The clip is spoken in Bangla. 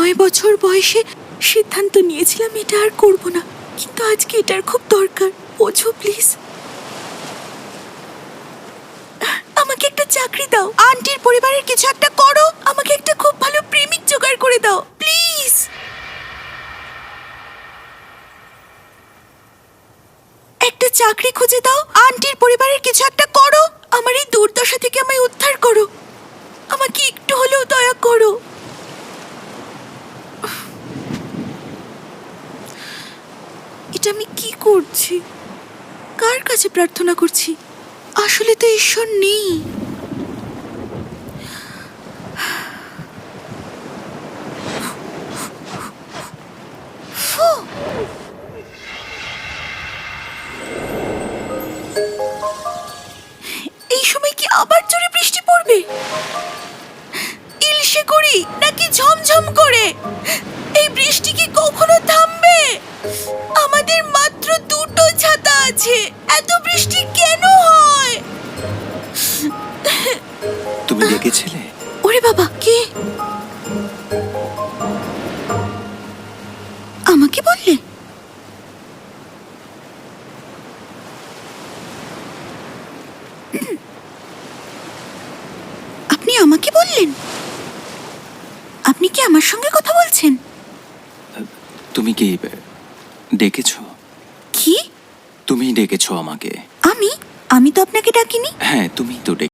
9 বছর বয়সে সিদ্ধান্ত নিয়েছিলাম এটা আর করব না, কিন্তু আজকে এটার খুব দরকার। বোঝো প্লিজ। আমাকে একটা চাকরি দাও, আন্টির পরিবারের কিছু একটা করো, আমাকে একটা খুব ভালো প্রেমিক জোগাড় করে দাও প্লিজ। একটা চাকরি খুঁজে দাও, আন্টির পরিবারের কিছু একটা করো, আমার এই দুর্দশা থেকে আমায় উদ্ধার করো। আমাকে একটু হলেও দয়া করো। এটা আমি কি করছি? কার কাছে প্রার্থনা করছি? আসলে তো ঈশ্বর নেই। এই সময় কি আবার জোরে বৃষ্টি পড়বে? ইলশে করি নাকি ঝমঝম করে? এই বৃষ্টি কি কখনো থামবে? আমাদের মাত্র 2টো ছাতা আছে, এত বৃষ্টি কেন হয়? তুমি ডেকেছিলে? ওরে বাবা, কে? আমাকে বললে? আপনি আমাকে বললেন? আপনি কি আমার সঙ্গে কথা বলছেন? তুমি কি ডেকেছো? কি? তুমি ডেকেছো আমাকে? আমি তো আপনাকে ডাকিনি। হ্যাঁ, তুমি তো